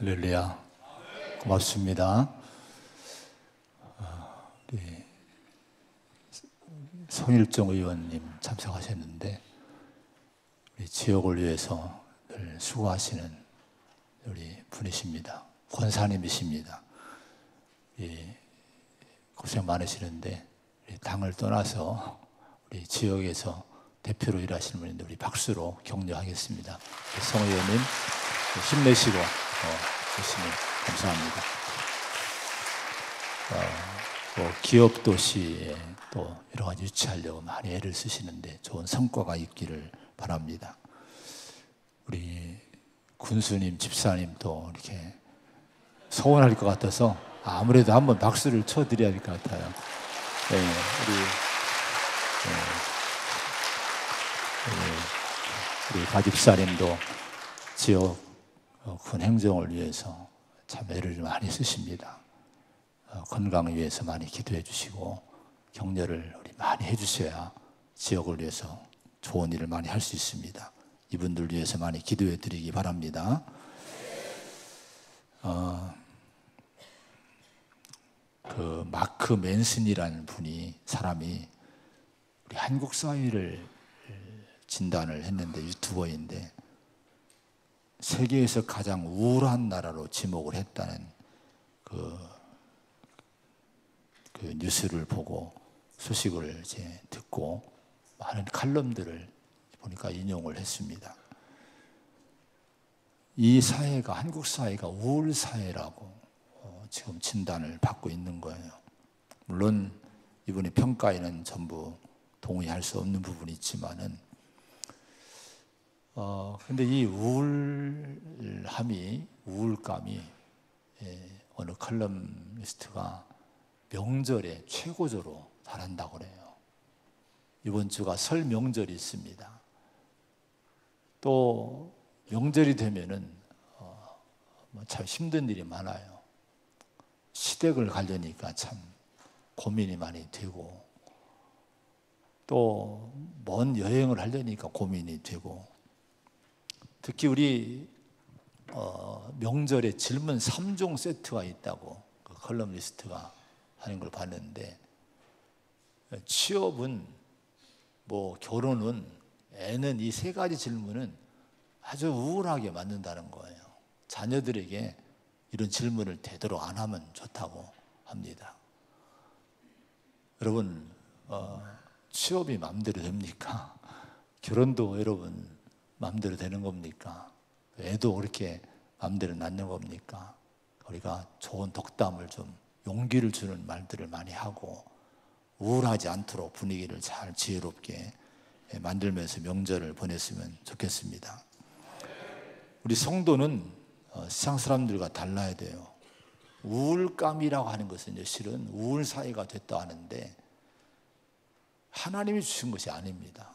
할렐루야. 고맙습니다. 우리 송일정 의원님 참석하셨는데 우리 지역을 위해서 늘 수고하시는 우리 분이십니다. 권사님이십니다. 고생 많으시는데 우리 당을 떠나서 우리 지역에서 대표로 일하시는 분인데 우리 박수로 격려하겠습니다. 송 의원님 힘내시고 열심히 감사합니다. 기업 도시에 또 여러 가지 유치하려고 많이 애를 쓰시는데 좋은 성과가 있기를 바랍니다. 우리 군수님, 집사님도 이렇게 소원할 것 같아서 아무래도 한번 박수를 쳐드려야 될 것 같아요. 우리 가집사님도 지역 군 행정을 위해서 참 애를 많이 쓰십니다. 건강을 위해서 많이 기도해 주시고 격려를 우리 많이 해주셔야 지역을 위해서 좋은 일을 많이 할 수 있습니다. 이분들 위해서 많이 기도해 드리기 바랍니다. 그 마크 맨슨이라는 사람이 우리 한국 사회를 진단을 했는데 유튜버인데 세계에서 가장 우울한 나라로 지목을 했다는 그 뉴스를 보고 소식을 이제 듣고 많은 칼럼들을 보니까 인용을 했습니다. 이 사회가 한국 사회가 우울 사회라고 지금 진단을 받고 있는 거예요. 물론 이분의 평가에는 전부 동의할 수 없는 부분이 있지만은 근데 이 우울감이 어느 컬럼니스트가 명절에 최고조로 달한다고 그래요. 이번 주가 설 명절이 있습니다. 또 명절이 되면은 참 힘든 일이 많아요. 시댁을 가려니까 참 고민이 많이 되고 또 먼 여행을 하려니까 고민이 되고 특히 우리 명절에 질문 3종 세트가 있다고 그 컬럼니스트가 하는 걸 봤는데 취업은 뭐 결혼은 애는 이 세 가지 질문은 아주 우울하게 만든다는 거예요. 자녀들에게 이런 질문을 되도록 안 하면 좋다고 합니다. 여러분 취업이 마음대로 됩니까? 결혼도 여러분 마음대로 되는 겁니까? 애도 그렇게 마음대로 낳는 겁니까? 우리가 좋은 덕담을 좀 용기를 주는 말들을 많이 하고 우울하지 않도록 분위기를 잘 지혜롭게 만들면서 명절을 보냈으면 좋겠습니다. 우리 성도는 세상 사람들과 달라야 돼요. 우울감이라고 하는 것은 실은 우울 사회가 됐다 하는데 하나님이 주신 것이 아닙니다.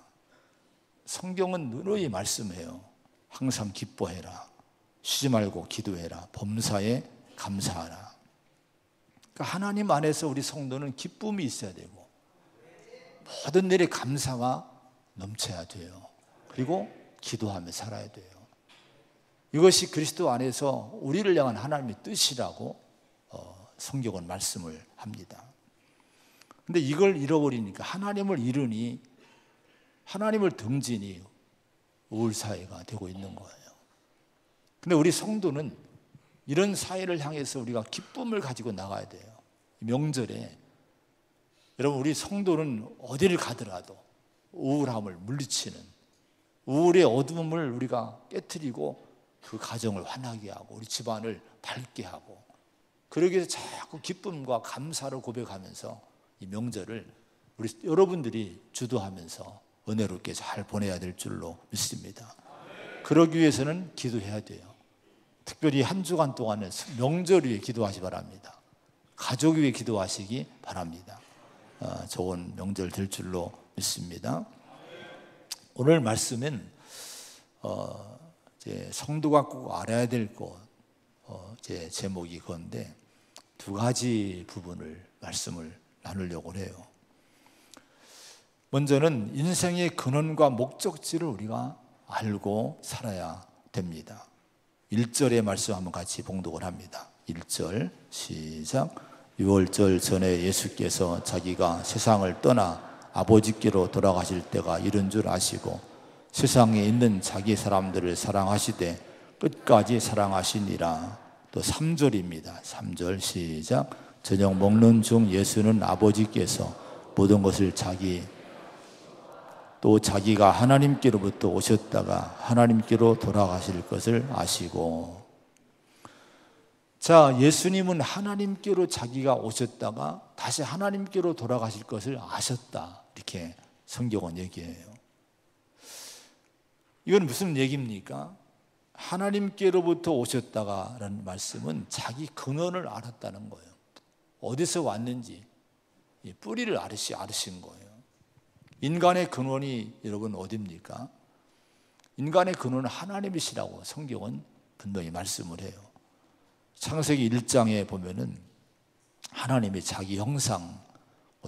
성경은 누누이 말씀해요. 항상 기뻐해라. 쉬지 말고 기도해라. 범사에 감사하라. 그러니까 하나님 안에서 우리 성도는 기쁨이 있어야 되고 모든 일에 감사가 넘쳐야 돼요. 그리고 기도하며 살아야 돼요. 이것이 그리스도 안에서 우리를 향한 하나님의 뜻이라고 성경은 말씀을 합니다. 근데 이걸 잃어버리니까 하나님을 잃으니 하나님을 등지니 우울 사회가 되고 있는 거예요. 근데 우리 성도는 이런 사회를 향해서 우리가 기쁨을 가지고 나가야 돼요. 명절에 여러분 우리 성도는 어디를 가더라도 우울함을 물리치는 우울의 어두움을 우리가 깨트리고 그 가정을 환하게 하고 우리 집안을 밝게 하고 그러기 위해서 자꾸 기쁨과 감사를 고백하면서 이 명절을 우리 여러분들이 주도하면서 은혜롭게 잘 보내야 될 줄로 믿습니다. 그러기 위해서는 기도해야 돼요. 특별히 한 주간 동안은 명절 위에 기도하시 바랍니다. 가족 위에 기도하시기 바랍니다. 좋은 명절 될 줄로 믿습니다. 오늘 말씀은 이제 성도가 꼭 알아야 될 것 제목이 그건데 두 가지 부분을 말씀을 나누려고 해요. 먼저는 인생의 근원과 목적지를 우리가 알고 살아야 됩니다. 1절의 말씀 한번 같이 봉독을 합니다. 1절 시작. 유월절 전에 예수께서 자기가 세상을 떠나 아버지께로 돌아가실 때가 이른 줄 아시고 세상에 있는 자기 사람들을 사랑하시되 끝까지 사랑하시니라. 또 3절입니다. 3절 시작. 저녁 먹는 중 예수는 아버지께서 모든 것을 또 자기가 하나님께로부터 오셨다가 하나님께로 돌아가실 것을 아시고. 자, 예수님은 하나님께로 자기가 오셨다가 다시 하나님께로 돌아가실 것을 아셨다, 이렇게 성경은 얘기해요. 이건 무슨 얘기입니까? 하나님께로부터 오셨다가라는 말씀은 자기 근원을 알았다는 거예요. 어디서 왔는지 뿌리를 알으신 거예요. 인간의 근원이 여러분 어디입니까? 인간의 근원은 하나님이시라고 성경은 분명히 말씀을 해요. 창세기 1장에 보면은 하나님이 자기 형상,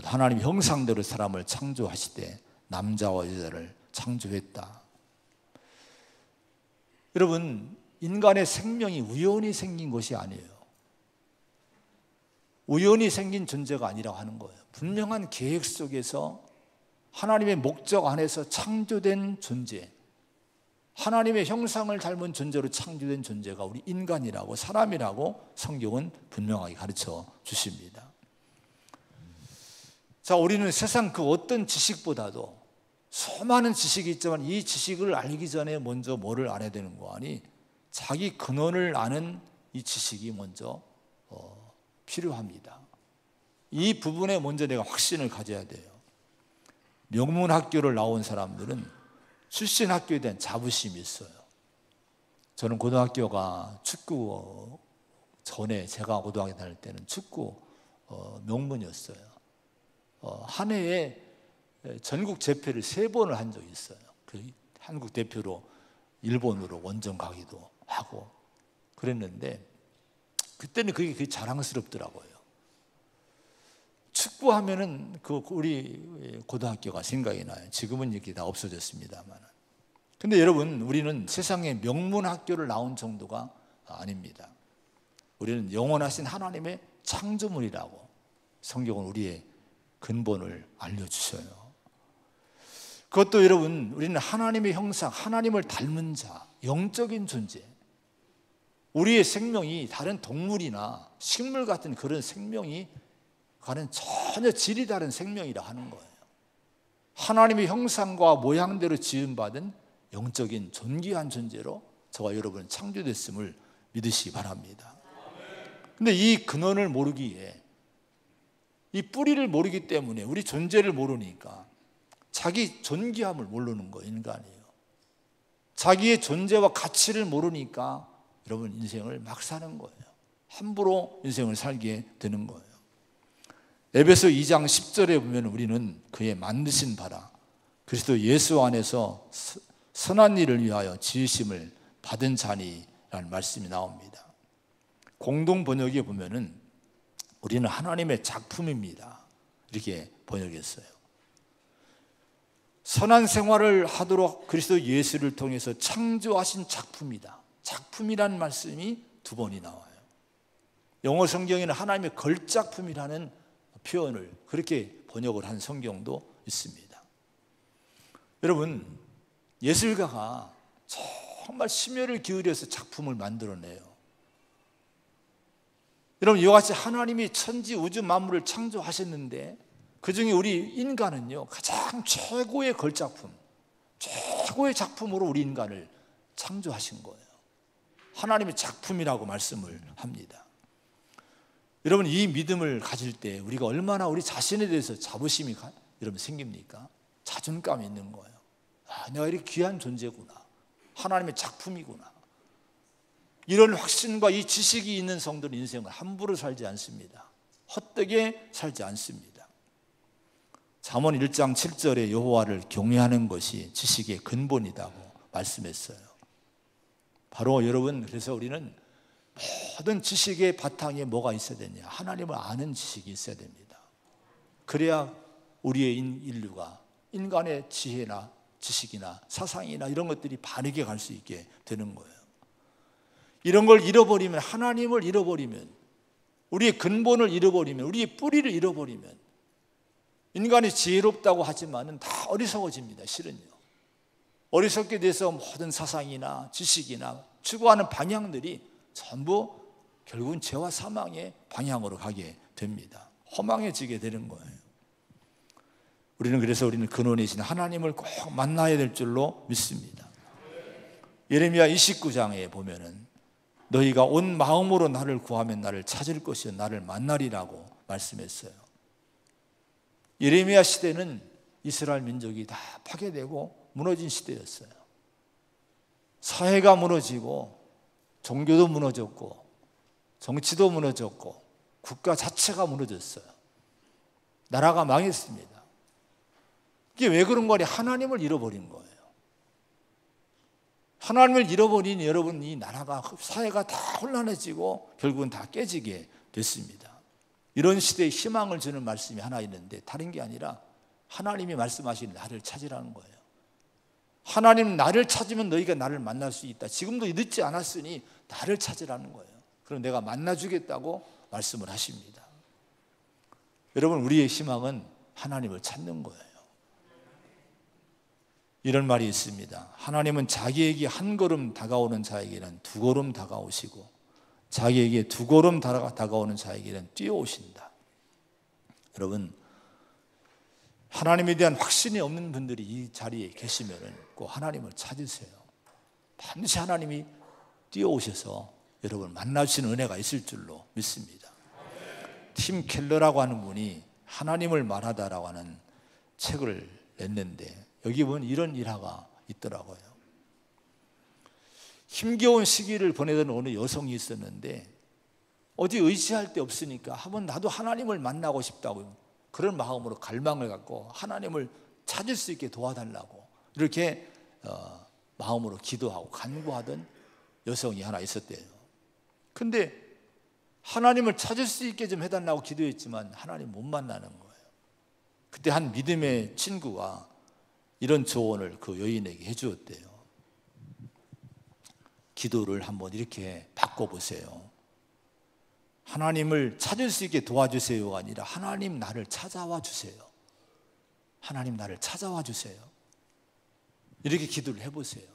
하나님 형상대로 사람을 창조하시되 남자와 여자를 창조했다. 여러분, 인간의 생명이 우연히 생긴 것이 아니에요. 우연히 생긴 존재가 아니라고 하는 거예요. 분명한 계획 속에서 하나님의 목적 안에서 창조된 존재, 하나님의 형상을 닮은 존재로 창조된 존재가 우리 인간이라고, 사람이라고 성경은 분명하게 가르쳐 주십니다. 자, 우리는 세상 그 어떤 지식보다도 수많은 지식이 있지만 이 지식을 알기 전에 먼저 뭐를 알아야 되는 거 아니? 자기 근원을 아는 이 지식이 먼저 필요합니다. 이 부분에 먼저 내가 확신을 가져야 돼요. 명문학교를 나온 사람들은 출신 학교에 대한 자부심이 있어요. 저는 고등학교가 축구 전에, 제가 고등학교 다닐 때는 축구 명문이었어요. 한 해에 전국 재패를 3번을 한 적이 있어요. 그 한국 대표로 일본으로 원정 가기도 하고 그랬는데 그때는 그게 자랑스럽더라고요. 축구하면은 우리 고등학교가 생각이 나요. 지금은 이렇게 다 없어졌습니다만. 근데 여러분, 우리는 세상에 명문 학교를 나온 정도가 아닙니다. 우리는 영원하신 하나님의 창조물이라고 성경은 우리의 근본을 알려주셔요. 그것도 여러분, 우리는 하나님의 형상, 하나님을 닮은 자, 영적인 존재. 우리의 생명이 다른 동물이나 식물 같은 그런 생명이 가는 전혀 질이 다른 생명이라 하는 거예요. 하나님의 형상과 모양대로 지음받은 영적인 존귀한 존재로 저와 여러분은 창조됐음을 믿으시기 바랍니다. 근데 이 근원을 모르기에, 이 뿌리를 모르기 때문에, 우리 존재를 모르니까 자기 존귀함을 모르는 거예요. 인간이에요. 자기의 존재와 가치를 모르니까 여러분 인생을 막 사는 거예요. 함부로 인생을 살게 되는 거예요. 에베소 2장 10절에 보면 우리는 그의 만드신 바라 그리스도 예수 안에서 선한 일을 위하여 지으심을 받은 자니라는 말씀이 나옵니다. 공동 번역에 보면은 우리는 하나님의 작품입니다, 이렇게 번역했어요. 선한 생활을 하도록 그리스도 예수를 통해서 창조하신 작품이다. 작품이라는 말씀이 2번이 나와요. 영어 성경에는 하나님의 걸작품이라는 표현을 그렇게 번역을 한 성경도 있습니다. 여러분, 예술가가 정말 심혈을 기울여서 작품을 만들어내요. 여러분, 이와 같이 하나님이 천지 우주 만물을 창조하셨는데 그중에 우리 인간은요, 가장 최고의 걸작품, 최고의 작품으로 우리 인간을 창조하신 거예요. 하나님의 작품이라고 말씀을 합니다. 여러분, 이 믿음을 가질 때 우리가 얼마나 우리 자신에 대해서 자부심이 여러분 생깁니까? 자존감이 있는 거예요. 내가 이렇게 귀한 존재구나, 하나님의 작품이구나. 이런 확신과 이 지식이 있는 성도는 인생을 함부로 살지 않습니다. 헛되게 살지 않습니다. 잠언 1장 7절에 여호와를 경외하는 것이 지식의 근본이라고 말씀했어요. 바로 여러분, 그래서 우리는 모든 지식의 바탕에 뭐가 있어야 되냐? 하나님을 아는 지식이 있어야 됩니다. 그래야 우리의 인류가 인간의 지혜나 지식이나 사상이나 이런 것들이 바르게 갈 수 있게 되는 거예요. 이런 걸 잃어버리면, 하나님을 잃어버리면, 우리의 근본을 잃어버리면, 우리의 뿌리를 잃어버리면, 인간이 지혜롭다고 하지만은 다 어리석어집니다. 실은요. 어리석게 돼서 모든 사상이나 지식이나 추구하는 방향들이 전부 결국은 죄와 사망의 방향으로 가게 됩니다. 허망해지게 되는 거예요. 그래서 우리는 근원이신 하나님을 꼭 만나야 될 줄로 믿습니다. 예레미야 29장에 보면은 너희가 온 마음으로 나를 구하면 나를 찾을 것이요 나를 만나리라고 말씀했어요. 예레미야 시대는 이스라엘 민족이 다 파괴되고 무너진 시대였어요. 사회가 무너지고 종교도 무너졌고 정치도 무너졌고 국가 자체가 무너졌어요. 나라가 망했습니다. 이게 왜 그런 거냐? 하나님을 잃어버린 거예요. 하나님을 잃어버린 여러분, 이 나라가, 사회가 다 혼란해지고 결국은 다 깨지게 됐습니다. 이런 시대에 희망을 주는 말씀이 하나 있는데 다른 게 아니라 하나님이 말씀하신 나를 찾으라는 거예요. 하나님 나를 찾으면 너희가 나를 만날 수 있다. 지금도 늦지 않았으니 나를 찾으라는 거예요. 그럼 내가 만나주겠다고 말씀을 하십니다. 여러분, 우리의 희망은 하나님을 찾는 거예요. 이런 말이 있습니다. 하나님은 자기에게 한 걸음 다가오는 자에게는 두 걸음 다가오시고 자기에게 두 걸음 다가오는 자에게는 뛰어오신다. 여러분, 하나님에 대한 확신이 없는 분들이 이 자리에 계시면 꼭 하나님을 찾으세요. 반드시 하나님이 뛰어오셔서 여러분 만나주시는 은혜가 있을 줄로 믿습니다. 팀 켈러라고 하는 분이 하나님을 말하다라고 하는 책을 냈는데 여기 보면 이런 일화가 있더라고요. 힘겨운 시기를 보내던 어느 여성이 있었는데 어디 의지할 데 없으니까 한번 나도 하나님을 만나고 싶다고 그런 마음으로 갈망을 갖고 하나님을 찾을 수 있게 도와달라고 이렇게 마음으로 기도하고 간구하던 여성이 하나 있었대요. 근데 하나님을 찾을 수 있게 좀 해달라고 기도했지만 하나님 못 만나는 거예요. 그때 한 믿음의 친구가 이런 조언을 그 여인에게 해주었대요. 기도를 한번 이렇게 바꿔보세요. 하나님을 찾을 수 있게 도와주세요가 아니라 하나님 나를 찾아와 주세요. 하나님 나를 찾아와 주세요. 이렇게 기도를 해보세요.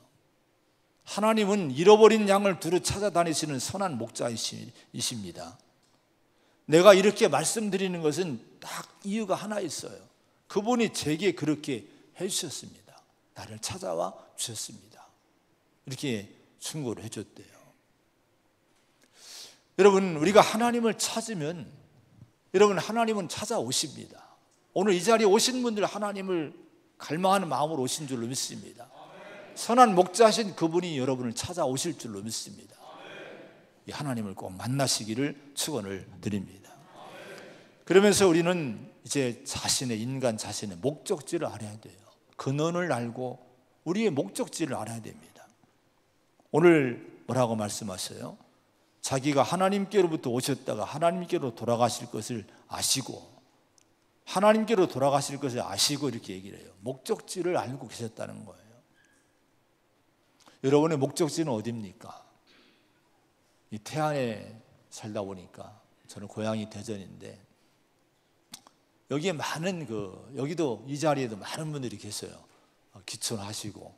하나님은 잃어버린 양을 두루 찾아다니시는 선한 목자이십니다. 내가 이렇게 말씀드리는 것은 딱 이유가 하나 있어요. 그분이 제게 그렇게 해주셨습니다. 나를 찾아와 주셨습니다. 이렇게 충고를 해줬대요. 여러분, 우리가 하나님을 찾으면 여러분 하나님은 찾아오십니다. 오늘 이 자리에 오신 분들 하나님을 갈망하는 마음으로 오신 줄로 믿습니다. 선한 목자신 그분이 여러분을 찾아오실 줄로 믿습니다. 이 하나님을 꼭 만나시기를 축원을 드립니다. 그러면서 우리는 이제 인간 자신의 목적지를 알아야 돼요. 근원을 알고 우리의 목적지를 알아야 됩니다. 오늘 뭐라고 말씀하셔요? 자기가 하나님께로부터 오셨다가 하나님께로 돌아가실 것을 아시고 하나님께로 돌아가실 것을 아시고 이렇게 얘기를 해요. 목적지를 알고 계셨다는 거예요. 여러분의 목적지는 어디입니까? 이 태안에 살다 보니까 저는 고향이 대전인데 여기에 여기도 이 자리에도 많은 분들이 계세요. 기촌하시고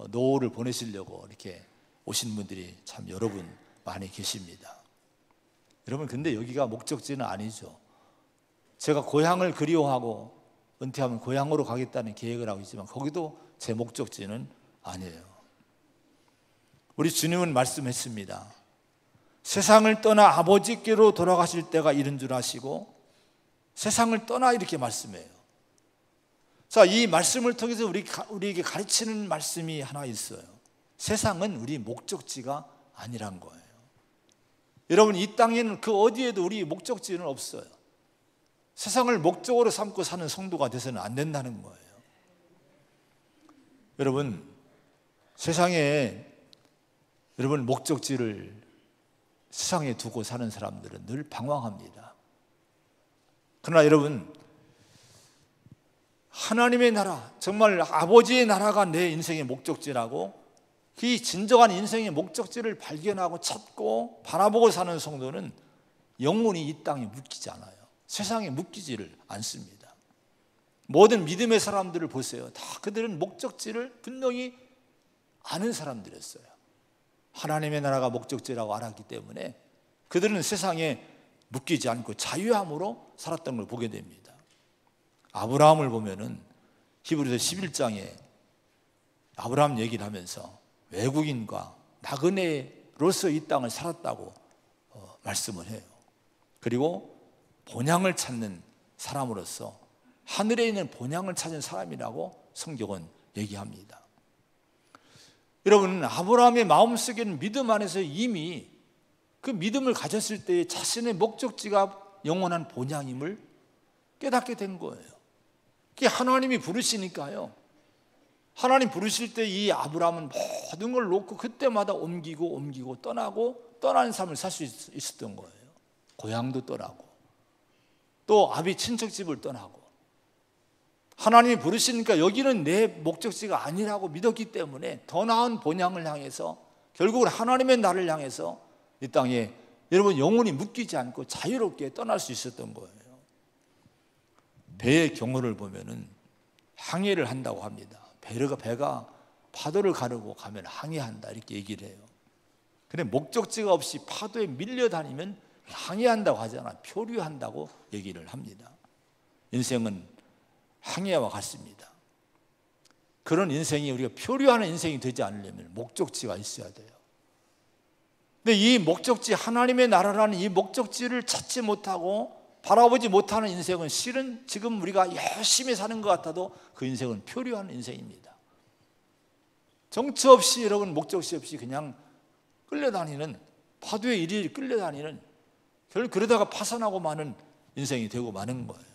노후를 보내시려고 이렇게 오신 분들이 참 여러분 많이 계십니다. 여러분, 근데 여기가 목적지는 아니죠. 제가 고향을 그리워하고 은퇴하면 고향으로 가겠다는 계획을 하고 있지만 거기도 제 목적지는 아니에요. 우리 주님은 말씀했습니다. 세상을 떠나 아버지께로 돌아가실 때가 이른 줄 아시고 세상을 떠나 이렇게 말씀해요. 자, 이 말씀을 통해서 우리에게 가르치는 말씀이 하나 있어요. 세상은 우리 목적지가 아니란 거예요. 여러분, 이 땅에는 그 어디에도 우리 목적지는 없어요. 세상을 목적으로 삼고 사는 성도가 돼서는 안 된다는 거예요. 여러분, 세상에 여러분 목적지를 세상에 두고 사는 사람들은 늘 방황합니다. 그러나 여러분, 하나님의 나라, 정말 아버지의 나라가 내 인생의 목적지라고 이 진정한 인생의 목적지를 발견하고 찾고 바라보고 사는 성도는 영혼이 이 땅에 묶이지 않아요. 세상에 묶이지를 않습니다. 모든 믿음의 사람들을 보세요. 다 그들은 목적지를 분명히 아는 사람들이었어요. 하나님의 나라가 목적지라고 알았기 때문에 그들은 세상에 묶이지 않고 자유함으로 살았던 걸 보게 됩니다. 아브라함을 보면은 히브리서 11장에 아브라함 얘기를 하면서 외국인과 나그네로서 이 땅을 살았다고 말씀을 해요. 그리고 본향을 찾는 사람으로서 하늘에 있는 본향을 찾은 사람이라고 성경은 얘기합니다. 여러분, 아브라함의 마음속에는 믿음 안에서 이미 그 믿음을 가졌을 때 자신의 목적지가 영원한 본향임을 깨닫게 된 거예요. 그게 하나님이 부르시니까요. 하나님 부르실 때 이 아브라함은 모든 걸 놓고 그때마다 옮기고 떠나고 떠나는 삶을 살 수 있었던 거예요. 고향도 떠나고 또 아비 친척집을 떠나고 하나님이 부르시니까 여기는 내 목적지가 아니라고 믿었기 때문에 더 나은 본향을 향해서 결국은 하나님의 나라를 향해서 이 땅에 여러분 영혼이 묶이지 않고 자유롭게 떠날 수 있었던 거예요. 배의 경우를 보면은 항해를 한다고 합니다. 배가 파도를 가르고 가면 항해한다 이렇게 얘기를 해요. 근데 목적지가 없이 파도에 밀려다니면 항해한다고 하잖아. 표류한다고 얘기를 합니다. 인생은 항해와 같습니다. 그런 인생이 우리가 표류하는 인생이 되지 않으려면 목적지가 있어야 돼요. 근데 이 목적지, 하나님의 나라라는 이 목적지를 찾지 못하고 바라보지 못하는 인생은 실은 지금 우리가 열심히 사는 것 같아도 그 인생은 표류하는 인생입니다. 정처 없이 여러분 목적지 없이 그냥 끌려다니는 파도에 이리저리 끌려다니는 결국 그러다가 파산하고 마는 인생이 되고 마는 거예요.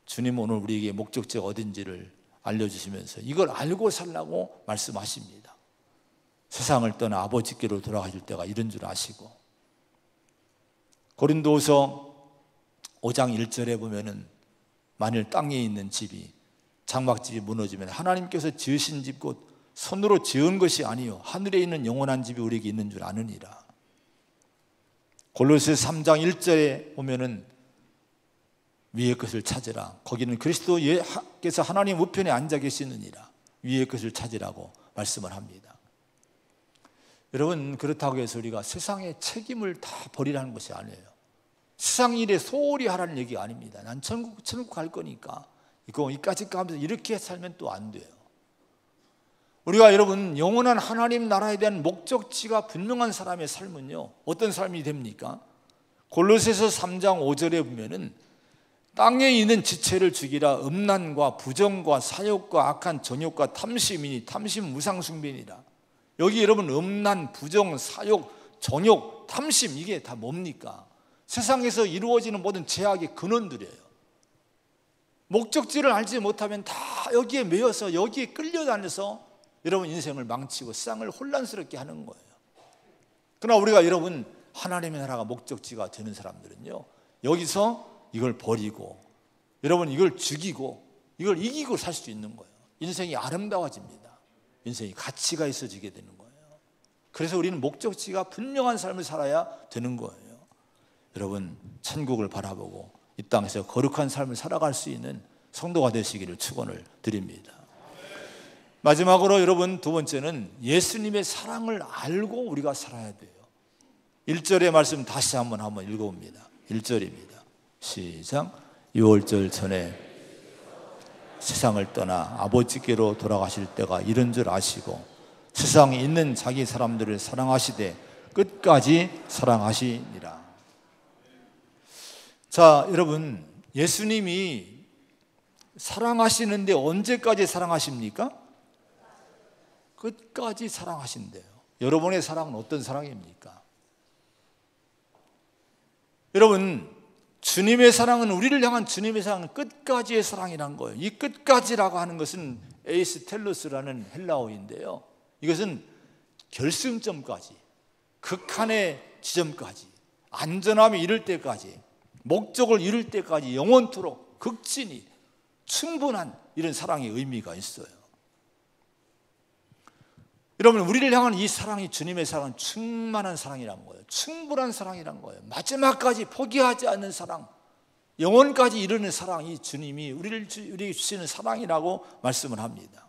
주님 오늘 우리에게 목적지가 어딘지를 알려주시면서 이걸 알고 살라고 말씀하십니다. 세상을 떠나 아버지께로 돌아가실 때가 이런 줄 아시고 고린도후서 5장 1절에 보면은 만일 땅에 있는 집이 장막집이 무너지면 하나님께서 지으신 집 곧 손으로 지은 것이 아니요 하늘에 있는 영원한 집이 우리에게 있는 줄 아느니라. 골로새 3장 1절에 보면은 위의 것을 찾으라. 거기는 그리스도께서 하나님 우편에 앉아 계시느니라. 위의 것을 찾으라고 말씀을 합니다. 여러분, 그렇다고 해서 우리가 세상의 책임을 다 버리라는 것이 아니에요. 세상 일에 소홀히 하라는 얘기가 아닙니다. 난 천국 갈 거니까 이까짓 가면서 이렇게 살면 또 안 돼요. 우리가 여러분 영원한 하나님 나라에 대한 목적지가 분명한 사람의 삶은요 어떤 삶이 됩니까? 골로새서 3장 5절에 보면은 땅에 있는 지체를 죽이라. 음란과 부정과 사욕과 악한 정욕과 탐심이니 탐심 무상숭배니라. 여기 여러분 음란, 부정, 사욕, 정욕, 탐심 이게 다 뭡니까? 세상에서 이루어지는 모든 죄악의 근원들이에요. 목적지를 알지 못하면 다 여기에 매여서 여기에 끌려다녀서 여러분 인생을 망치고 세상을 혼란스럽게 하는 거예요. 그러나 우리가 여러분 하나님의 나라가 목적지가 되는 사람들은요 여기서 이걸 버리고 여러분 이걸 죽이고 이걸 이기고 살 수 있는 거예요. 인생이 아름다워집니다. 인생이 가치가 있어지게 되는 거예요. 그래서 우리는 목적지가 분명한 삶을 살아야 되는 거예요. 여러분 천국을 바라보고 이 땅에서 거룩한 삶을 살아갈 수 있는 성도가 되시기를 축원을 드립니다. 마지막으로 여러분 두 번째는 예수님의 사랑을 알고 우리가 살아야 돼요. 1절의 말씀 다시 한번 읽어봅니다. 1절입니다. 시작. 6월절 전에 세상을 떠나 아버지께로 돌아가실 때가 이른 줄 아시고 세상에 있는 자기 사람들을 사랑하시되 끝까지 사랑하시니라. 자, 여러분 예수님이 사랑하시는데 언제까지 사랑하십니까? 끝까지 사랑하신대요. 여러분의 사랑은 어떤 사랑입니까? 여러분 주님의 사랑은 우리를 향한 주님의 사랑은 끝까지의 사랑이라는 거예요. 이 끝까지라고 하는 것은 에이스 텔루스라는 헬라어인데요. 이것은 결승점까지, 극한의 지점까지, 안전함이 이를 때까지, 목적을 이룰 때까지 영원토록 극진히 충분한 이런 사랑의 의미가 있어요. 여러분, 우리를 향한 이 사랑이, 주님의 사랑은 충만한 사랑이란 거예요. 충분한 사랑이란 거예요. 마지막까지 포기하지 않는 사랑, 영원까지 이르는 사랑이 주님이 우리에게 주시는 사랑이라고 말씀을 합니다.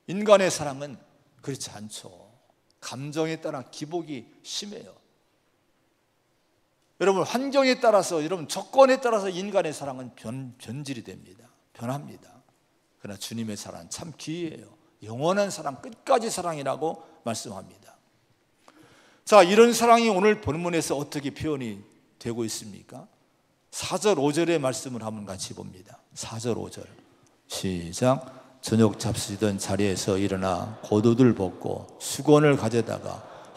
인간의 사랑은 그렇지 않죠. 감정에 따라 기복이 심해요. 여러분, 환경에 따라서, 여러분 조건에 따라서 인간의 사랑은 변질이 됩니다. 변합니다. 그러나 주님의 사랑은 참 기이해요. 영원한 사랑, 끝까지 사랑이라고 말씀합니다. 자, 이런 사랑이 오늘 본문에서 어떻게 표현이 되고 있습니까? 4절 5절의 말씀을 한번 같이 봅니다. 4절 5절 시작. 저녁 잡수시던 자리에서 일어나 겉옷을 벗고 수건을 가져다가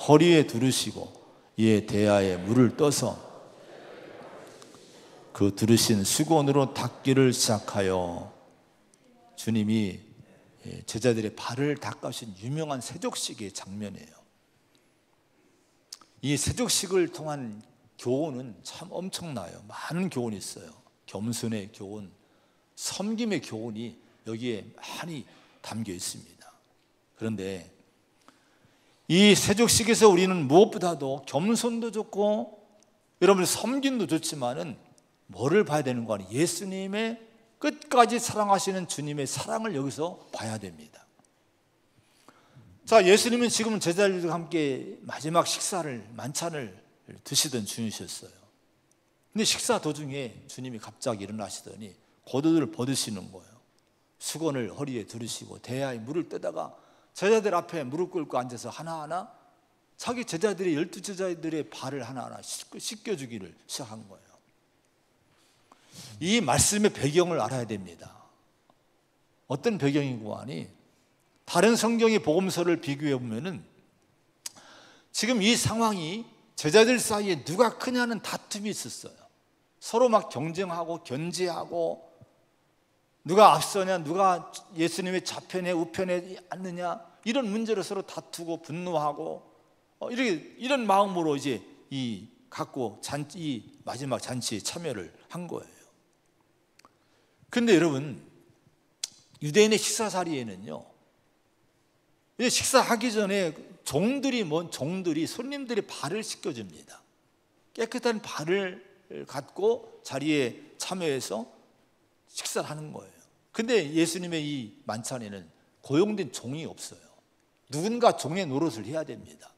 허리에 두르시고 이에 대야에 물을 떠서 그 두르신 수건으로 닦기를 시작하여, 주님이 제자들의 발을 닦으신 유명한 세족식의 장면이에요. 이 세족식을 통한 교훈은 참 엄청나요. 많은 교훈이 있어요. 겸손의 교훈, 섬김의 교훈이 여기에 많이 담겨 있습니다. 그런데 이 세족식에서 우리는 무엇보다도 겸손도 좋고 여러분 섬김도 좋지만은 뭐를 봐야 되는 거 아니에요? 예수님의 끝까지 사랑하시는 주님의 사랑을 여기서 봐야 됩니다. 자, 예수님은 지금 제자들과 함께 마지막 식사를, 만찬을 드시던 중이셨어요. 근데 식사 도중에 주님이 갑자기 일어나시더니 겉옷을 벗으시는 거예요. 수건을 허리에 두르시고 대야에 물을 떠다가 제자들 앞에 무릎 꿇고 앉아서 하나하나 자기 제자들의 12제자들의 발을 하나하나 씻겨주기를 시작한 거예요. 이 말씀의 배경을 알아야 됩니다. 어떤 배경이고 하니, 다른 성경의 복음서를 비교해 보면은 지금 이 상황이 제자들 사이에 누가 크냐는 다툼이 있었어요. 서로 막 경쟁하고 견제하고, 누가 앞서냐, 누가 예수님의 좌편에 우편에 앉느냐, 이런 문제로 서로 다투고 분노하고 이런 마음으로 이제 이 마지막 잔치에 참여를 한 거예요. 근데 여러분, 유대인의 식사 자리에는요, 이제 식사하기 전에 종들이 손님들의 발을 씻겨줍니다. 깨끗한 발을 갖고 자리에 참여해서 식사를 하는 거예요. 근데 예수님의 이 만찬에는 고용된 종이 없어요. 누군가 종의 노릇을 해야 됩니다.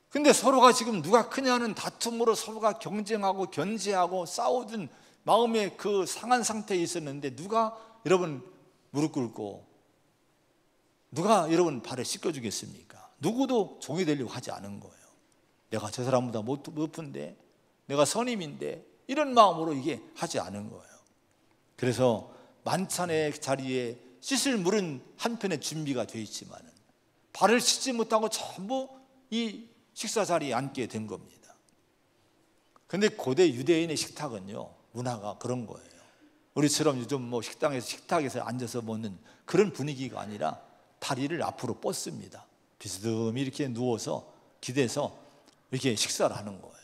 근데 서로가 지금 누가 크냐는 다툼으로 서로가 경쟁하고 견제하고 싸우던 마음의 그 상한 상태에 있었는데, 누가 여러분 무릎 꿇고 누가 여러분 발을 씻겨주겠습니까? 누구도 종이 되려고 하지 않은 거예요. 내가 저 사람보다 높은데, 내가 선임인데, 이런 마음으로 이게 하지 않은 거예요. 그래서 만찬의 자리에 씻을 물은 한편에 준비가 되어 있지만 발을 씻지 못하고 전부 이 식사 자리에 앉게 된 겁니다. 그런데 고대 유대인의 식탁은요, 문화가 그런 거예요. 우리처럼 요즘 뭐 식탁에서 앉아서 먹는 그런 분위기가 아니라 다리를 앞으로 뻗습니다. 비스듬히 이렇게 누워서 기대서 이렇게 식사를 하는 거예요.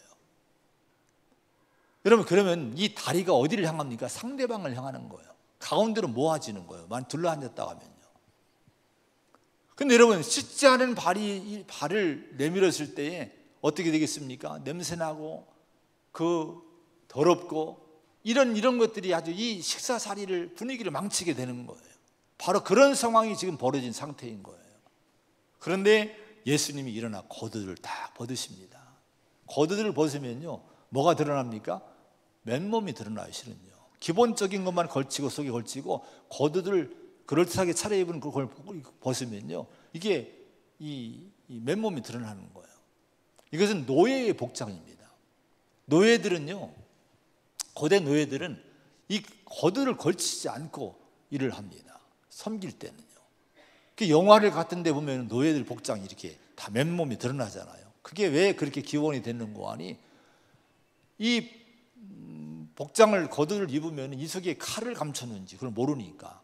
여러분, 그러면 이 다리가 어디를 향합니까? 상대방을 향하는 거예요. 가운데로 모아지는 거예요. 만 둘러앉았다 하면요. 근데 여러분, 씻지 않은 발을 내밀었을 때에 어떻게 되겠습니까? 냄새나고 그 더럽고 이런 것들이 아주 이 식사 자리를, 분위기를 망치게 되는 거예요. 바로 그런 상황이 지금 벌어진 상태인 거예요. 그런데 예수님이 일어나 겉옷을 다 벗으십니다. 겉옷을 벗으면요, 뭐가 드러납니까? 맨몸이 드러나요. 실은요, 기본적인 것만 걸치고 속에 걸치고 겉옷을 그럴듯하게 차려입은 그걸 벗으면요, 이게 이 맨몸이 드러나는 거예요. 이것은 노예의 복장입니다. 노예들은요, 고대 노예들은 이 겉옷을 걸치지 않고 일을 합니다. 섬길 때는요. 그 영화를 같은 데 보면 노예들 복장이 이렇게 다 맨몸이 드러나잖아요. 그게 왜 그렇게 기원이 되는 거 아니? 이 복장을, 겉옷을 입으면 이 속에 칼을 감췄는지 그걸 모르니까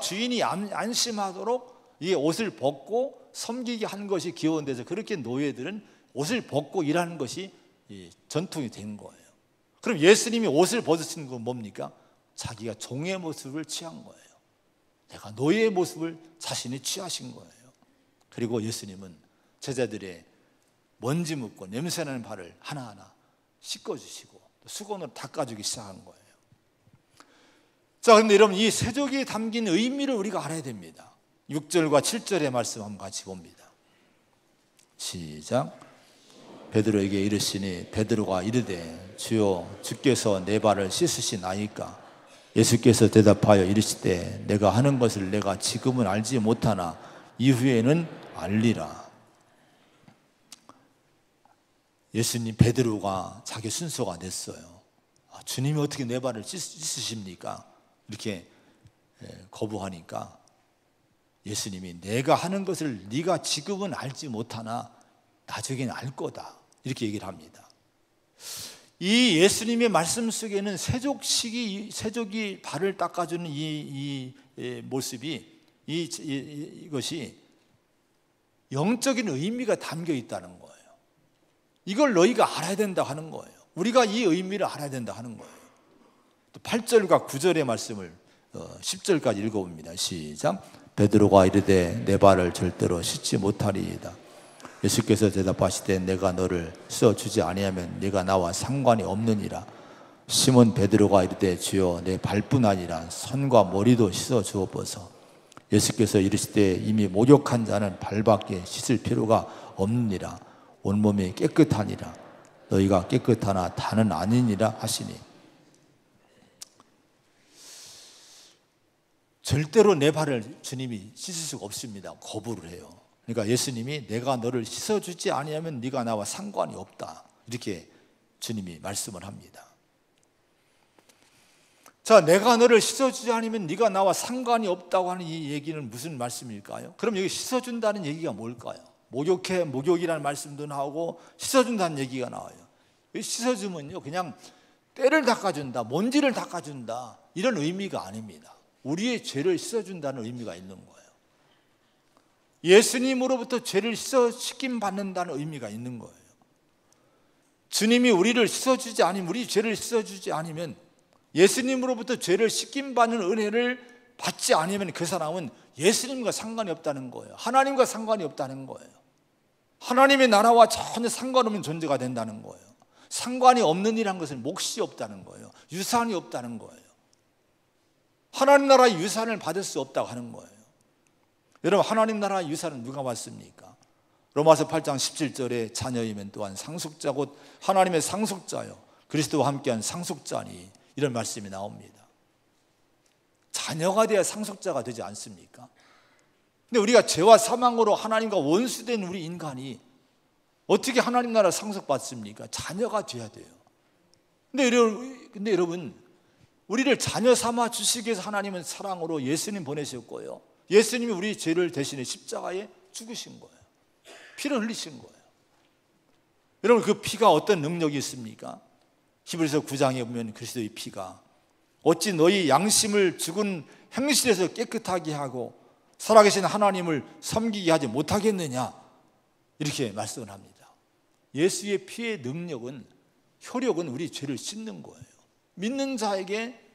주인이 안심하도록 이 옷을 벗고 섬기게 한 것이 기원돼서, 그렇게 노예들은 옷을 벗고 일하는 것이 전통이 된 거예요. 그럼 예수님이 옷을 벗으신 건 뭡니까? 자기가 종의 모습을 취한 거예요. 내가 노예의 모습을 자신이 취하신 거예요. 그리고 예수님은 제자들의 먼지 묻고 냄새나는 발을 하나하나 씻어주시고 수건으로 닦아주기 시작한 거예요. 자, 그런데 여러분, 이 세족이 담긴 의미를 우리가 알아야 됩니다. 6절과 7절의 말씀 한번 같이 봅니다. 시작. 베드로에게 이르시니 베드로가 이르되 주여 주께서 내 발을 씻으시나이까? 예수께서 대답하여 이르시되 내가 하는 것을 내가 지금은 알지 못하나 이후에는 알리라. 예수님, 베드로가 자기 순서가 됐어요. 주님이 어떻게 내 발을 씻으십니까? 이렇게 거부하니까 예수님이 내가 하는 것을 네가 지금은 알지 못하나 나중에는 알 거다, 이렇게 얘기를 합니다. 이 예수님의 말씀 속에는 세족이 발을 닦아주는 이 모습이 이것이 영적인 의미가 담겨 있다는 거예요. 이걸 너희가 알아야 된다 하는 거예요. 우리가 이 의미를 알아야 된다 하는 거예요. 또 8절과 9절의 말씀을 10절까지 읽어봅니다. 시작. 베드로가 이르되 내 발을 절대로 씻지 못하리이다. 예수께서 대답하시되 내가 너를 씻어주지 아니하면 네가 나와 상관이 없느니라. 시몬 베드로가 이르되 주여 내 발뿐 아니라 손과 머리도 씻어 주옵소서. 예수께서 이르시되 이미 목욕한 자는 발밖에 씻을 필요가 없느니라. 온몸이 깨끗하니라. 너희가 깨끗하나 다는 아니니라 하시니. 절대로 내 발을 주님이 씻을 수가 없습니다. 거부를 해요. 그러니까 예수님이 내가 너를 씻어주지 아니하면 네가 나와 상관이 없다, 이렇게 주님이 말씀을 합니다. 자, 내가 너를 씻어주지 않으면 네가 나와 상관이 없다고 하는 이 얘기는 무슨 말씀일까요? 그럼 여기 씻어준다는 얘기가 뭘까요? 목욕이라는 말씀도 나오고 씻어준다는 얘기가 나와요. 씻어주면요, 그냥 때를 닦아준다, 먼지를 닦아준다, 이런 의미가 아닙니다. 우리의 죄를 씻어준다는 의미가 있는 거예요. 예수님으로부터 죄를 씻김 받는다는 의미가 있는 거예요. 주님이 우리를 씻어주지 않으면, 우리 죄를 씻어주지 않으면, 예수님으로부터 죄를 씻김 받는 은혜를 받지 않으면 그 사람은 예수님과 상관이 없다는 거예요. 하나님과 상관이 없다는 거예요. 하나님의 나라와 전혀 상관없는 존재가 된다는 거예요. 상관이 없는 일한 것은 몫이 없다는 거예요. 유산이 없다는 거예요. 하나님 나라의 유산을 받을 수 없다고 하는 거예요. 여러분, 하나님 나라의 유산은 누가 받습니까? 로마서 8장 17절에 자녀이면 또한 상속자 곧 하나님의 상속자요 그리스도와 함께한 상속자니, 이런 말씀이 나옵니다. 자녀가 돼야 상속자가 되지 않습니까? 근데 우리가 죄와 사망으로 하나님과 원수된 우리 인간이 어떻게 하나님 나라 상속받습니까? 자녀가 돼야 돼요. 근데 여러분, 우리를 자녀 삼아 주시기 위해서 하나님은 사랑으로 예수님 보내셨고요, 예수님이 우리 죄를 대신해 십자가에 죽으신 거예요. 피를 흘리신 거예요. 여러분, 그 피가 어떤 능력이 있습니까? 히브리서 9장에 보면 그리스도의 피가 어찌 너희 양심을 죽은 행실에서 깨끗하게 하고 살아계신 하나님을 섬기게 하지 못하겠느냐, 이렇게 말씀을 합니다. 예수의 피의 능력은, 효력은 우리 죄를 씻는 거예요. 믿는 자에게,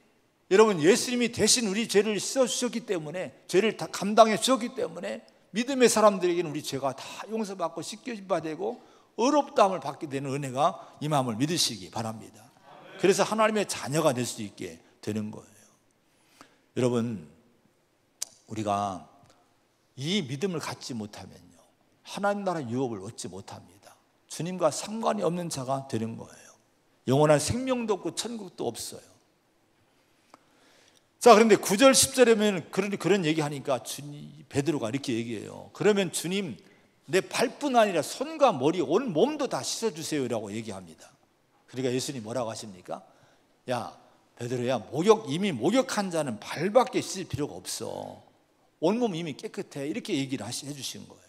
여러분, 예수님이 대신 우리 죄를 씻어주셨기 때문에, 죄를 다 감당해 주셨기 때문에 믿음의 사람들에게는 우리 죄가 다 용서받고 씻겨진 바 되고 의롭다함을 받게 되는 은혜가 임함을 믿으시기 바랍니다. 그래서 하나님의 자녀가 될 수 있게 되는 거예요. 여러분, 우리가 이 믿음을 갖지 못하면요, 하나님 나라 유업을 얻지 못합니다. 주님과 상관이 없는 자가 되는 거예요. 영원한 생명도 없고 천국도 없어요. 자, 그런데 9절 10절에 보면 그런 얘기하니까 베드로가 이렇게 얘기해요. 그러면 주님, 내 발뿐 아니라 손과 머리, 온 몸도 다 씻어주세요 라고 얘기합니다. 그러니까 예수님이 뭐라고 하십니까? 야, 베드로야, 이미 목욕한 자는 발밖에 씻을 필요가 없어. 온몸 이미 깨끗해, 이렇게 얘기를 해주신 거예요.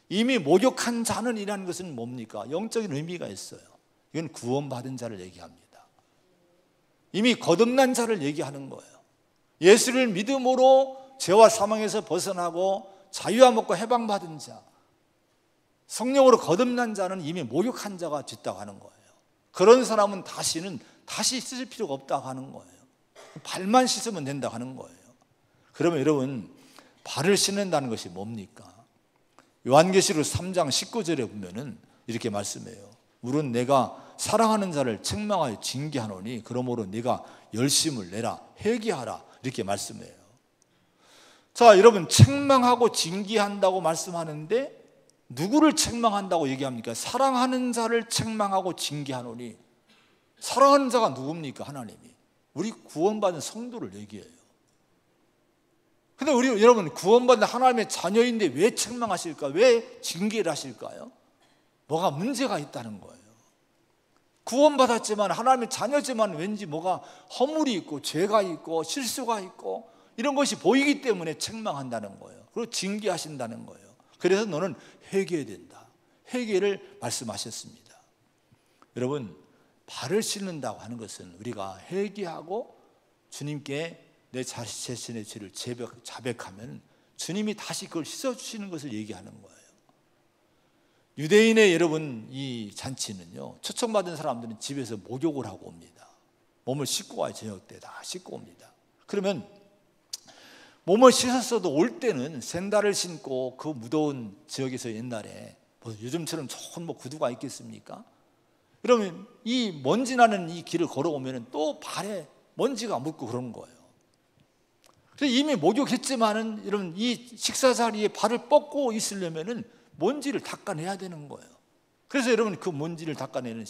이미 목욕한 자는 이라는 것은 뭡니까? 영적인 의미가 있어요. 이건 구원받은 자를 얘기합니다. 이미 거듭난 자를 얘기하는 거예요. 예수를 믿음으로 죄와 사망에서 벗어나고 자유와 먹고 해방받은 자, 성령으로 거듭난 자는 이미 목욕한 자가 됐다고 하는 거예요. 그런 사람은 다시 씻을 필요가 없다고 하는 거예요. 발만 씻으면 된다고 하는 거예요. 그러면 여러분, 발을 씻는다는 것이 뭡니까? 요한계시록 3장 19절에 보면은 이렇게 말씀해요. 물은 내가 사랑하는 자를 책망하여 징계하노니 그러므로 네가 열심을 내라, 회개하라, 이렇게 말씀해요. 자, 여러분, 책망하고 징계한다고 말씀하는데 누구를 책망한다고 얘기합니까? 사랑하는 자를 책망하고 징계하노니, 사랑하는 자가 누굽니까? 하나님이. 우리 구원받은 성도를 얘기해요. 근데 우리 여러분, 구원받은 하나님의 자녀인데 왜 책망하실까? 왜 징계를 하실까요? 뭐가 문제가 있다는 거예요. 구원받았지만, 하나님의 자녀지만 왠지 뭐가 허물이 있고 죄가 있고 실수가 있고 이런 것이 보이기 때문에 책망한다는 거예요. 그리고 징계하신다는 거예요. 그래서 너는 회개해야 된다, 회개를 말씀하셨습니다. 여러분, 발을 씻는다고 하는 것은 우리가 회개하고 주님께 내 자신의 죄를 자백하면 주님이 다시 그걸 씻어주시는 것을 얘기하는 거예요. 유대인의 여러분, 이 잔치는요, 초청받은 사람들은 집에서 목욕을 하고 옵니다. 몸을 씻고 와요. 저녁 때 다 씻고 옵니다. 그러면 몸을 씻었어도 올 때는 샌들을 신고 그 무더운 지역에서 옛날에 뭐 요즘처럼 좋은 구두가 있겠습니까? 그러면 이 먼지 나는 이 길을 걸어오면 또 발에 먼지가 묻고 그런 거예요. 그래서 이미 목욕했지만은 여러분, 이 식사 자리에 발을 뻗고 있으려면은 먼지를 닦아내야 되는 거예요. 그래서 여러분, 그 먼지를 닦아내는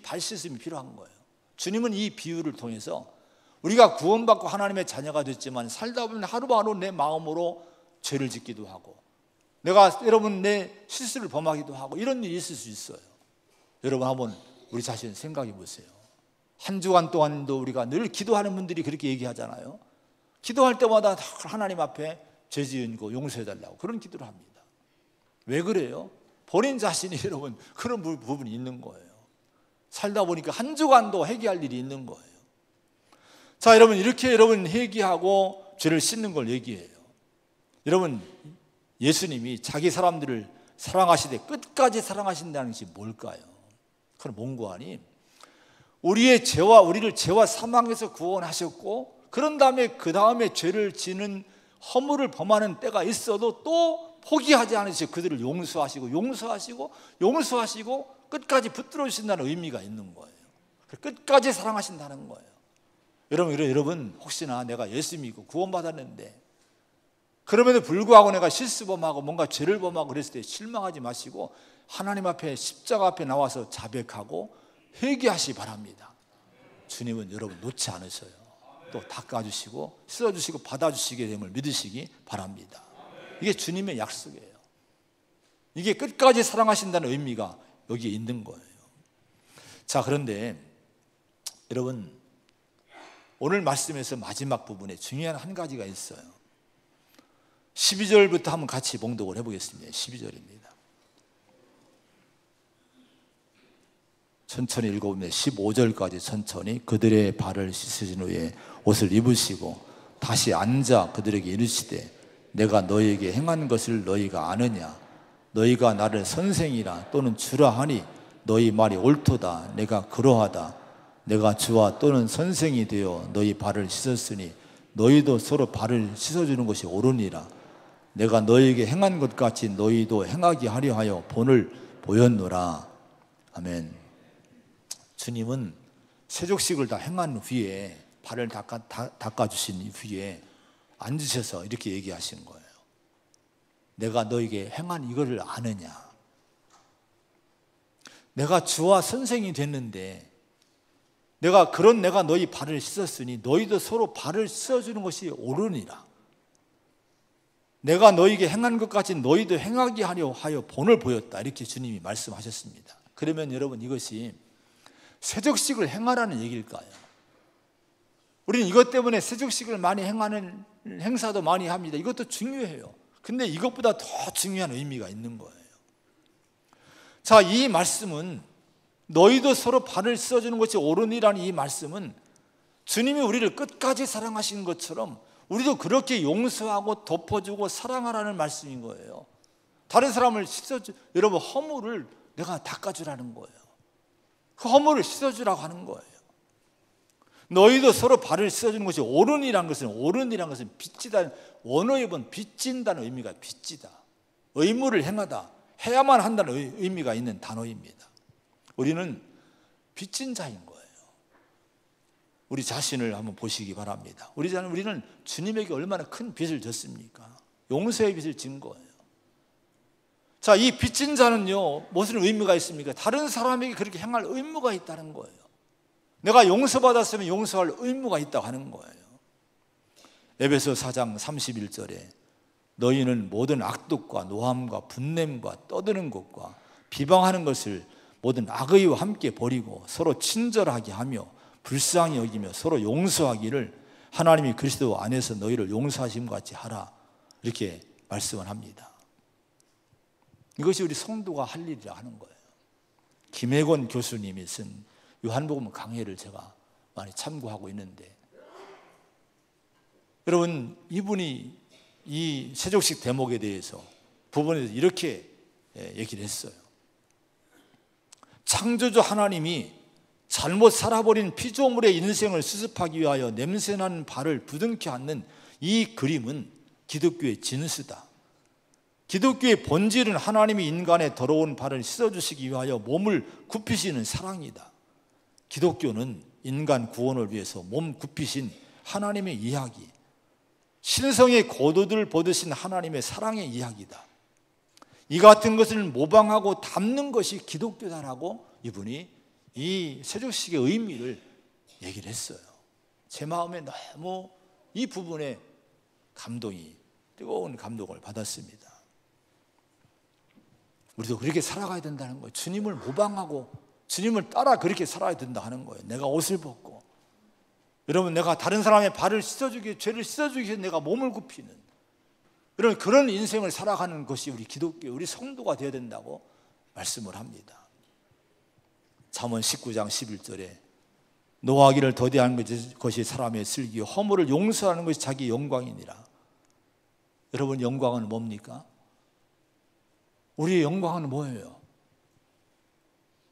발 씻음이 필요한 거예요. 주님은 이 비유를 통해서 우리가 구원받고 하나님의 자녀가 됐지만 살다 보면 하루하루 내 마음으로 죄를 짓기도 하고, 내가 여러분 내 실수를 범하기도 하고, 이런 일이 있을 수 있어요. 여러분, 한번 우리 자신 생각해 보세요. 한 주간 동안도 우리가 늘 기도하는 분들이 그렇게 얘기하잖아요. 기도할 때마다 하나님 앞에 죄 지은 거 용서해 달라고 그런 기도를 합니다. 왜 그래요? 본인 자신이 여러분 그런 부분이 있는 거예요. 살다 보니까 한 주간도 회개할 일이 있는 거예요. 자, 여러분, 이렇게 여러분 회개하고 죄를 씻는 걸 얘기해요. 여러분, 예수님이 자기 사람들을 사랑하시되 끝까지 사랑하신다는 것이 뭘까요? 그건 뭔고 하니, 우리를 죄와 사망에서 구원하셨고, 그런 다음에 그 다음에 죄를 지는 허물을 범하는 때가 있어도 또 포기하지 않으시고 그들을 용서하시고 끝까지 붙들어 주신다는 의미가 있는 거예요. 끝까지 사랑하신다는 거예요. 여러분, 혹시나 내가 예수 믿고 구원받았는데 그럼에도 불구하고 내가 실수범하고 뭔가 죄를 범하고 그랬을 때 실망하지 마시고 하나님 앞에, 십자가 앞에 나와서 자백하고 회개하시기 바랍니다. 주님은 여러분 놓지 않으셔요. 또 닦아주시고 씻어주시고 받아주시게 됨을 믿으시기 바랍니다. 이게 주님의 약속이에요. 이게 끝까지 사랑하신다는 의미가 여기에 있는 거예요. 자, 그런데 여러분, 오늘 말씀에서 마지막 부분에 중요한 한 가지가 있어요. 12절부터 한번 같이 봉독을 해보겠습니다. 12절입니다. 천천히 읽어보면 15절까지 천천히. 그들의 발을 씻으신 후에 옷을 입으시고 다시 앉아 그들에게 이르시되 내가 너희에게 행한 것을 너희가 아느냐? 너희가 나를 선생이라 또는 주라 하니 너희 말이 옳도다. 내가 그러하다. 내가 주와 또는 선생이 되어 너희 발을 씻었으니 너희도 서로 발을 씻어주는 것이 옳으니라. 내가 너희에게 행한 것 같이 너희도 행하게 하려 하여 본을 보였노라. 아멘. 주님은 세족식을 다 행한 후에, 발을 닦아주신 후에 앉으셔서 이렇게 얘기하시는 거예요. 내가 너에게 행한 이거를 아느냐? 내가 주와 선생이 됐는데 내가 너희 발을 씻었으니 너희도 서로 발을 씻어주는 것이 옳으니라. 내가 너희에게 행한 것 같이 너희도 행하게 하려 하여 본을 보였다. 이렇게 주님이 말씀하셨습니다. 그러면 여러분, 이것이 세족식을 행하라는 얘기일까요? 우리는 이것 때문에 세족식을 많이 행하는 행사도 많이 합니다. 이것도 중요해요. 근데 이것보다 더 중요한 의미가 있는 거예요. 자, 이 말씀은 너희도 서로 발을 씻어주는 것이 옳으니라는 이 말씀은 주님이 우리를 끝까지 사랑하신 것처럼 우리도 그렇게 용서하고 덮어주고 사랑하라는 말씀인 거예요. 다른 사람을 여러분, 허물을 내가 닦아주라는 거예요. 그 허물을 씻어주라고 하는 거예요. 너희도 서로 발을 씻어주는 것이 옳으니라는 것은 빚지다, 원어에 본 빚진다는 의미가 빚지다, 의무를 행하다, 해야만 한다는 의미가 있는 단어입니다. 우리는 빚진 자인 거예요. 우리 자신을 한번 보시기 바랍니다. 우리는 주님에게 얼마나 큰 빚을 졌습니까? 용서의 빚을 진 거예요. 자, 이 빚진 자는요, 무슨 의미가 있습니까? 다른 사람에게 그렇게 행할 의무가 있다는 거예요. 내가 용서받았으면 용서할 의무가 있다고 하는 거예요. 에베소 4장 31절에 너희는 모든 악독과 노함과 분냄과 떠드는 것과 비방하는 것을 모든 악의와 함께 버리고 서로 친절하게 하며 불쌍히 여기며 서로 용서하기를 하나님이 그리스도 안에서 너희를 용서하심 같이 하라, 이렇게 말씀을 합니다. 이것이 우리 성도가 할 일이라 하는 거예요. 김혜권 교수님이 쓴 요한복음 강해를 제가 많이 참고하고 있는데, 여러분, 이분이 이 세족식 대목에 대해서 부분에서 이렇게 얘기를 했어요. 창조주 하나님이 잘못 살아버린 피조물의 인생을 수습하기 위하여 냄새나는 발을 부둥켜 안는 이 그림은 기독교의 진수다. 기독교의 본질은 하나님이 인간의 더러운 발을 씻어주시기 위하여 몸을 굽히시는 사랑이다. 기독교는 인간 구원을 위해서 몸 굽히신 하나님의 이야기, 신성의 고도들 보듯인 하나님의 사랑의 이야기다. 이 같은 것을 모방하고 담는 것이 기독교다라고 이분이 이 세족식의 의미를 얘기를 했어요. 제 마음에 너무 이 부분에 뜨거운 감동을 받았습니다. 우리도 그렇게 살아가야 된다는 거예요. 주님을 모방하고 주님을 따라 그렇게 살아야 된다 하는 거예요. 내가 옷을 벗고, 여러분, 내가 다른 사람의 발을 씻어주기, 죄를 씻어주기 위해서 내가 몸을 굽히는 그런 인생을 살아가는 것이 우리 기독교, 우리 성도가 되어야 된다고 말씀을 합니다. 잠언 19장 11절에 노하기를 더디하는 것이 사람의 슬기요 허물을 용서하는 것이 자기 영광이니라. 여러분, 영광은 뭡니까? 우리의 영광은 뭐예요?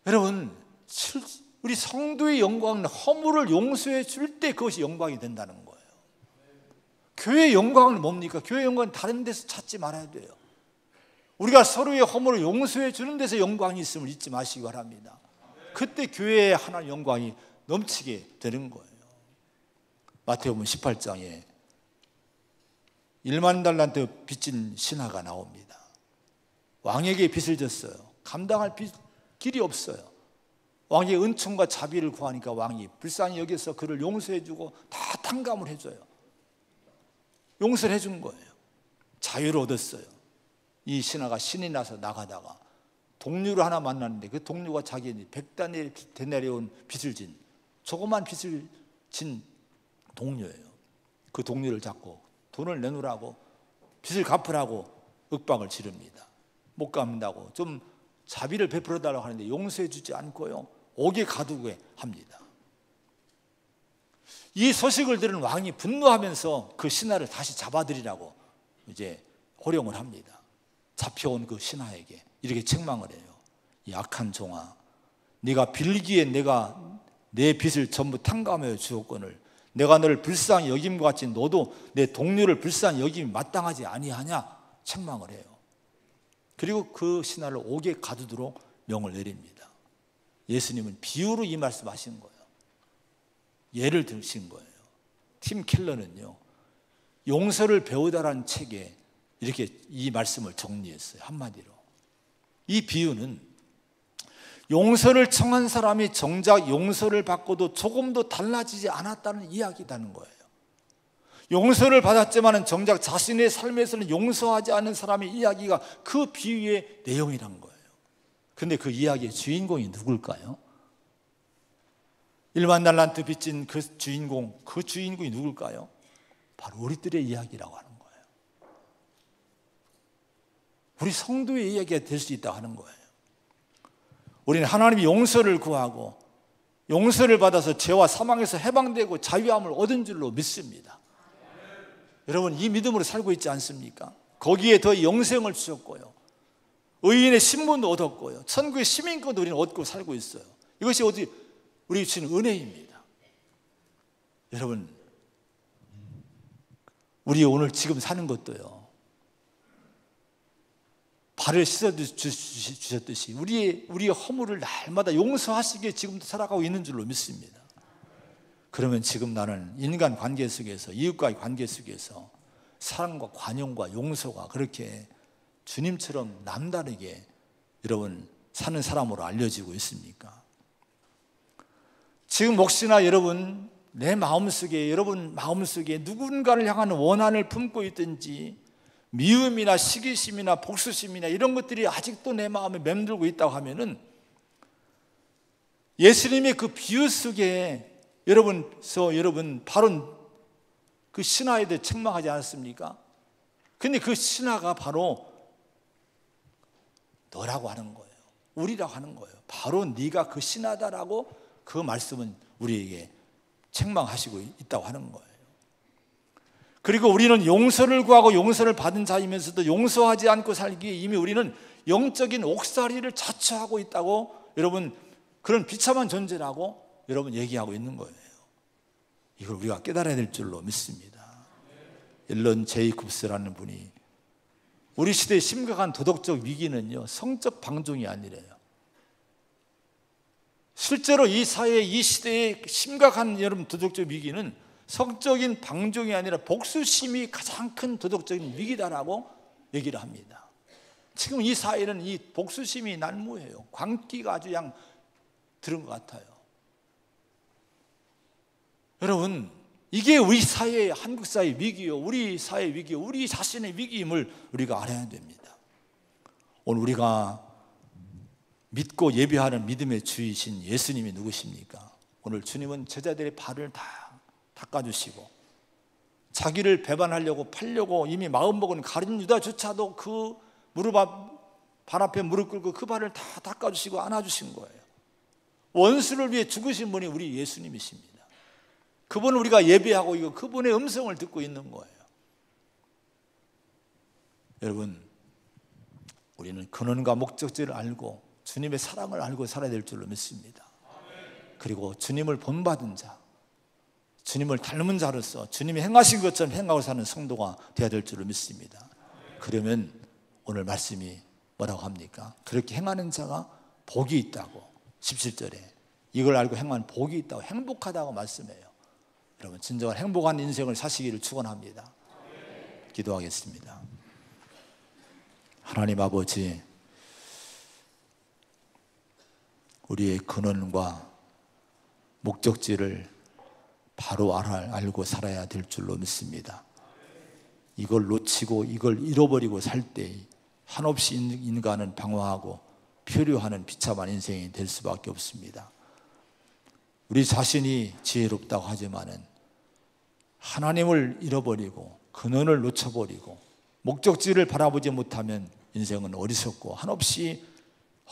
여러분, 우리 성도의 영광은 허물을 용서해 줄 때 그것이 영광이 된다는 거예요. 교회의 영광은 뭡니까? 교회의 영광은 다른 데서 찾지 말아야 돼요. 우리가 서로의 허물을 용서해 주는 데서 영광이 있음을 잊지 마시기 바랍니다. 그때 교회의 하나님 영광이 넘치게 되는 거예요. 마태복음 18장에 1만 달란트 빚진 신하가 나옵니다. 왕에게 빚을 졌어요. 감당할 길이 없어요. 왕의 은총과 자비를 구하니까 왕이 불쌍히 여겨서 그를 용서해주고 다 탕감을 해줘요. 용서를 해준 거예요. 자유를 얻었어요. 이 신하가 신이 나서 나가다가 동료를 하나 만났는데 그 동료가 자기 100데나리온 빚을 진, 조그만 빚을 진 동료예요. 그 동료를 잡고 돈을 내놓으라고, 빚을 갚으라고 윽박을 지릅니다. 못 갚는다고 좀 자비를 베풀어 달라고 하는데 용서해 주지 않고요, 옥에 가두게 합니다. 이 소식을 들은 왕이 분노하면서 그 신하를 다시 잡아들이라고 이제 호령을 합니다. 잡혀온 그 신하에게 이렇게 책망을 해요. 이 악한 종아, 네가 빌기에 내가 내 빚을 전부 탕감하여 주었거늘 내가 너를 불쌍히 여김과 같이 너도 내 동료를 불쌍히 여김이 마땅하지 아니하냐 책망을 해요. 그리고 그 신하를 옥에 가두도록 명을 내립니다. 예수님은 비유로 이 말씀하신 거예요. 예를 드신 거예요. 팀 켈러는요, 용서를 배우다라는 책에 이렇게 이 말씀을 정리했어요. 한마디로 이 비유는 용서를 청한 사람이 정작 용서를 받고도 조금도 달라지지 않았다는 이야기라는 거예요. 용서를 받았지만 정작 자신의 삶에서는 용서하지 않는 사람의 이야기가 그 비유의 내용이란 거예요. 그런데 그 이야기의 주인공이 누굴까요? 1만 달란트 빚진 그 주인공이 누굴까요? 바로 우리들의 이야기라고 하는 거예요. 우리 성도의 이야기가 될 수 있다고 하는 거예요. 우리는 하나님이 용서를 구하고 용서를 받아서 죄와 사망에서 해방되고 자유함을 얻은 줄로 믿습니다. 여러분, 이 믿음으로 살고 있지 않습니까? 거기에 더 영생을 주셨고요, 의인의 신분도 얻었고요, 천국의 시민권도 우리는 얻고 살고 있어요. 이것이 우리 주신 은혜입니다. 여러분, 우리 오늘 지금 사는 것도요, 발을 씻어주셨듯이 우리의 허물을 날마다 용서하시기에 지금도 살아가고 있는 줄로 믿습니다. 그러면 지금 나는 인간 관계 속에서, 이웃과의 관계 속에서 사랑과 관용과 용서가 그렇게 주님처럼 남다르게 여러분 사는 사람으로 알려지고 있습니까? 지금 혹시나 여러분 내 마음속에, 여러분 마음속에 누군가를 향한 원한을 품고 있든지 미움이나 시기심이나 복수심이나 이런 것들이 아직도 내 마음에 맴돌고 있다고 하면은 예수님의 그 비유 속에 여러분 바로 그 신하에 대해 책망하지 않았습니까? 근데 그 신하가 바로 너라고 하는 거예요. 우리라고 하는 거예요. 바로 네가 그 신하다라고 그 말씀은 우리에게 책망하시고 있다고 하는 거예요. 그리고 우리는 용서를 구하고 용서를 받은 자이면서도 용서하지 않고 살기에 이미 우리는 영적인 옥살이를 자처하고 있다고 여러분, 그런 비참한 존재라고 여러분 얘기하고 있는 거예요. 이걸 우리가 깨달아야 될 줄로 믿습니다. 앨런 제이콥스라는 분이 우리 시대의 심각한 도덕적 위기는요, 성적 방종이 아니래요. 실제로 이 사회, 이 시대의 심각한 여러분 도덕적 위기는 성적인 방종이 아니라 복수심이 가장 큰 도덕적인 위기다라고 얘기를 합니다. 지금 이 사회는 이 복수심이 난무해요. 광기가 아주 그냥 들은 것 같아요. 여러분, 이게 우리 사회의, 한국 사회의 위기요, 우리 사회의 위기요, 우리 자신의 위기임을 우리가 알아야 됩니다. 오늘 우리가 믿고 예배하는 믿음의 주이신 예수님이 누구십니까? 오늘 주님은 제자들의 발을 다 닦아주시고 자기를 배반하려고 팔려고 이미 마음먹은 가룟 유다조차도 그 발 앞에 무릎 꿇고 그 발을 다 닦아주시고 안아주신 거예요. 원수를 위해 죽으신 분이 우리 예수님이십니다. 그분을 우리가 예배하고 이거 그분의 음성을 듣고 있는 거예요. 여러분, 우리는 근원과 목적지를 알고 주님의 사랑을 알고 살아야 될 줄로 믿습니다. 그리고 주님을 본받은 자, 주님을 닮은 자로서 주님이 행하신 것처럼 행하고 사는 성도가 되어야 될 줄로 믿습니다. 그러면 오늘 말씀이 뭐라고 합니까? 그렇게 행하는 자가 복이 있다고, 17절에 이걸 알고 행하는 복이 있다고, 행복하다고 말씀해요. 여러분, 진정한 행복한 인생을 사시기를 축원합니다. 기도하겠습니다. 하나님 아버지, 우리의 근원과 목적지를 바로 알고 살아야 될 줄로 믿습니다. 이걸 놓치고 이걸 잃어버리고 살 때 한없이 인간은 방황하고 표류하는 비참한 인생이 될 수밖에 없습니다. 우리 자신이 지혜롭다고 하지만은 하나님을 잃어버리고 근원을 놓쳐버리고 목적지를 바라보지 못하면 인생은 어리석고 한없이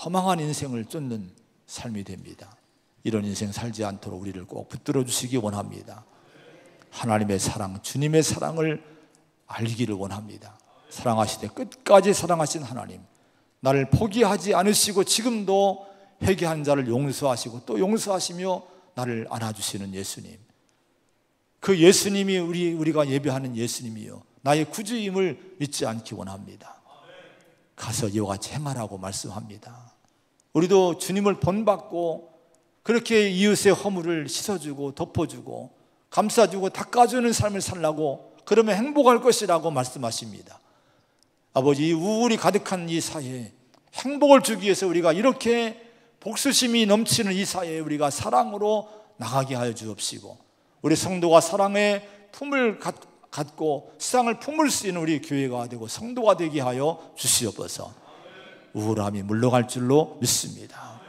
허망한 인생을 쫓는 삶이 됩니다. 이런 인생 살지 않도록 우리를 꼭 붙들어 주시기 원합니다. 하나님의 사랑, 주님의 사랑을 알기를 원합니다. 사랑하시되 끝까지 사랑하신 하나님, 나를 포기하지 않으시고 지금도 회개한 자를 용서하시고 또 용서하시며 나를 안아주시는 예수님, 그 예수님이 우리가 예배하는 예수님이요, 나의 구주임을 잊지 않기 원합니다. 가서 이와 같이 행하라고 말씀합니다. 우리도 주님을 본받고 그렇게 이웃의 허물을 씻어주고 덮어주고 감싸주고 닦아주는 삶을 살라고, 그러면 행복할 것이라고 말씀하십니다. 아버지, 이 우울이 가득한 이 사회에 행복을 주기 위해서 우리가 이렇게 복수심이 넘치는 이 사회에 우리가 사랑으로 나가게 하여 주옵시고, 우리 성도가 사랑의 품을 갖고 세상을 품을 수 있는 우리 교회가 되고 성도가 되게 하여 주시옵소서. 우울함이 물러갈 줄로 믿습니다.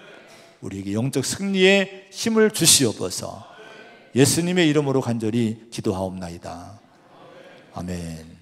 우리에게 영적 승리의 힘을 주시옵소서. 예수님의 이름으로 간절히 기도하옵나이다. 아멘.